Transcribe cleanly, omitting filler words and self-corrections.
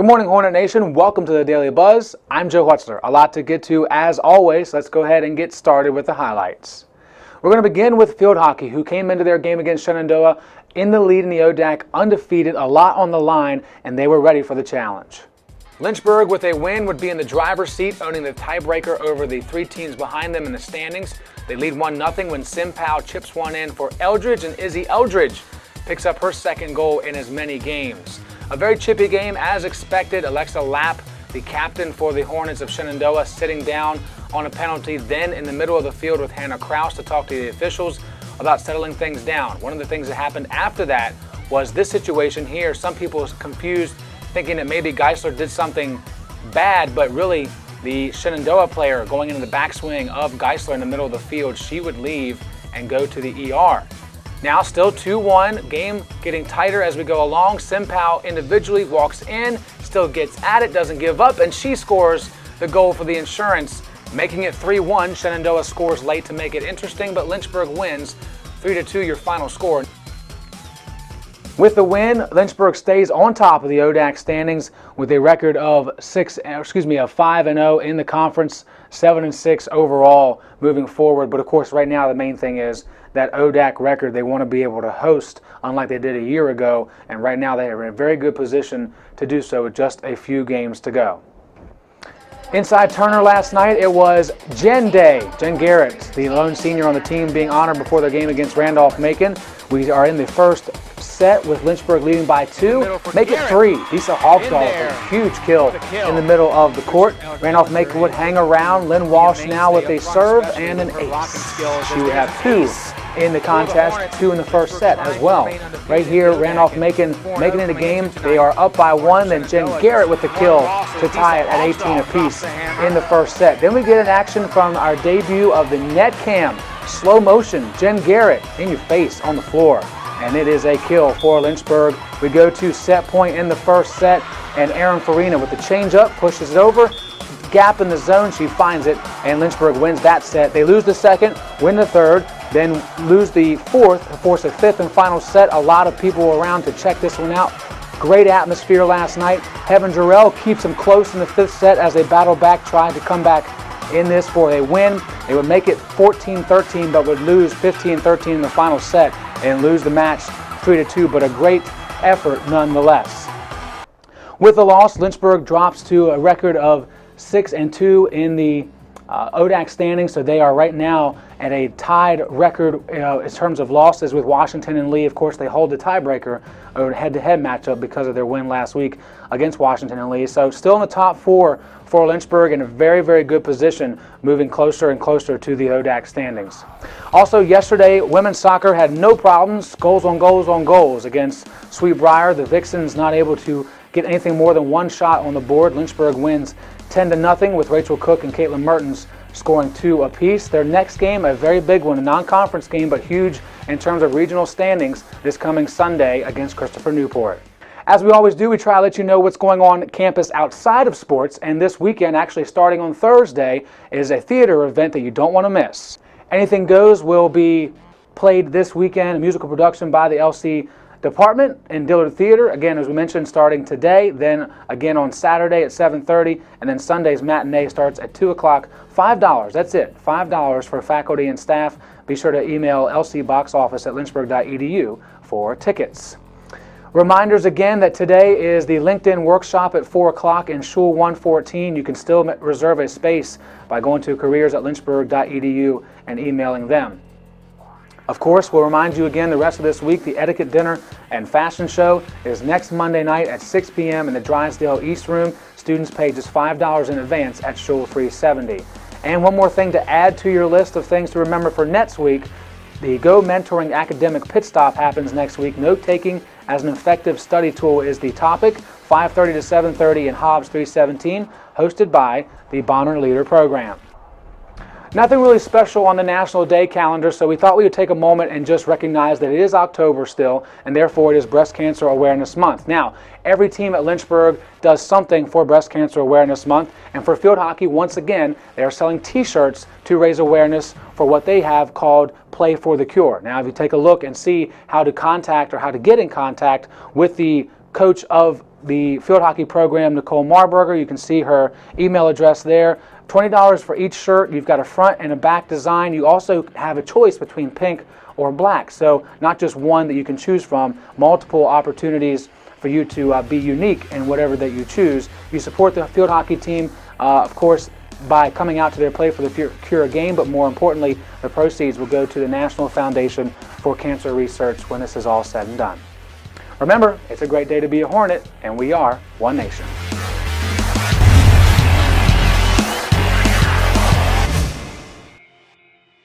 Good morning, Hornet Nation. Welcome to the Daily Buzz. I'm Joe Hutzler. A lot to get to as always. Let's go ahead and get started with the highlights. We're going to begin with field hockey, who came into their game against Shenandoah in the lead in the ODAC, undefeated, a lot on the line, and they were ready for the challenge. Lynchburg, with a win, would be in the driver's seat, owning the tiebreaker over the three teams behind them in the standings. They lead 1-0 when Sim Powell chips one in for Eldridge, and Izzy Eldridge picks up her second goal in as many games. A very chippy game as expected. Alexa Lapp, the captain for the Hornets of Shenandoah, sitting down on a penalty, then in the middle of the field with Hannah Kraus to talk to the officials about settling things down. One of the things that happened after that was this situation here. Some people were confused, thinking that maybe Geisler did something bad, but really the Shenandoah player going into the backswing of Geisler in the middle of the field, she would leave and go to the ER. Now still 2-1, game getting tighter as we go along. Sim Powell individually walks in, still gets at it, doesn't give up, and she scores the goal for the insurance, making it 3-1. Shenandoah scores late to make it interesting, but Lynchburg wins 3-2, your final score. With the win, Lynchburg stays on top of the ODAC standings with a record of 5-0 in the conference, 7-6 overall moving forward. But of course, right now the main thing is that ODAC record they want to be able to host, unlike they did a year ago. And right now they are in a very good position to do so with just a few games to go. Inside Turner last night, it was Jen Day, Jen Garrett, the lone senior on the team, being honored before their game against Randolph-Macon. We are in the first set with Lynchburg leading by 2. Make it 3. Lisa Hogstall with a huge kill in the middle of the court. Randolph-Macon would hang around. Lynn Walsh now with a serve and an ace. She would have 2 in the contest, 2 in the first set as well. Right here, Randolph-Macon making it a game. They are up by 1. Then Jen Garrett with the kill to tie it at 18 apiece in the first set. Then we get an action from our debut of the net cam. Slow motion, Jen Garrett in your face on the floor. And it is a kill for Lynchburg. We go to set point in the first set, and Erin Farina with the changeup pushes it over. Gap in the zone, she finds it, and Lynchburg wins that set. They lose the second, win the third, then lose the fourth, to force a fifth and final set. A lot of people were around to check this one out. Great atmosphere last night. Heaven Jarrell keeps them close in the fifth set as they battle back, trying to come back in this for a win. They would make it 14-13, but would lose 15-13 in the final set and lose the match 3-2, but a great effort nonetheless. With the loss, Lynchburg drops to a record of 6-2 in the ODAC standings, so they are right now at a tied record in terms of losses with Washington and Lee. Of course, they hold the tiebreaker over head-to-head matchup because of their win last week against Washington and Lee. So still in the top 4 for Lynchburg, in a very, very good position, moving closer and closer to the ODAC standings. Also yesterday, women's soccer had no problems, goals on goals on goals against Sweet Briar. The Vixens not able to get anything more than 1 shot on the board. Lynchburg wins 10-0 with Rachel Cook and Caitlin Mertens scoring 2 apiece. Their next game, a very big one, a non-conference game, but huge in terms of regional standings, this coming Sunday against Christopher Newport. As we always do, we try to let you know what's going on at campus outside of sports, and this weekend, actually starting on Thursday, is a theater event that you don't want to miss. Anything Goes will be played this weekend, a musical production by the LC department in Dillard Theater. Again, as we mentioned, starting today, then again on Saturday at 7:30, and then Sunday's matinee starts at 2 o'clock. $5, that's it, $5 for faculty and staff. Be sure to email lcboxoffice@lynchburg.edu for tickets. Reminders again that today is the LinkedIn workshop at 4 o'clock in Shul 114. You can still reserve a space by going to careers@lynchburg.edu and emailing them. Of course, we'll remind you again the rest of this week, the Etiquette Dinner and Fashion Show is next Monday night at 6 p.m. in the Drysdale East Room. Students pay just $5 in advance at Shul 370. And one more thing to add to your list of things to remember for next week, the Go Mentoring Academic Pit Stop happens next week. Note-taking as an effective study tool is the topic, 5:30 to 7:30 in Hobbs 317, hosted by the Bonner Leader Program. Nothing really special on the National Day calendar, so we thought we would take a moment and just recognize that it is October still, and therefore it is Breast Cancer Awareness Month. Now, every team at Lynchburg does something for Breast Cancer Awareness Month, and for field hockey, once again, they are selling t-shirts to raise awareness for what they have called Play for the Cure. Now, if you take a look and see how to contact or how to get in contact with the coach of the field hockey program, Nicole Marburger. You can see her email address there. $20 for each shirt. You've got a front and a back design. You also have a choice between pink or black. So not just one that you can choose from, multiple opportunities for you to be unique in whatever that you choose. You support the field hockey team, of course, by coming out to their Play for the Cure game, but more importantly, the proceeds will go to the National Foundation for Cancer Research when this is all said and done. Remember, it's a great day to be a Hornet, and we are one nation.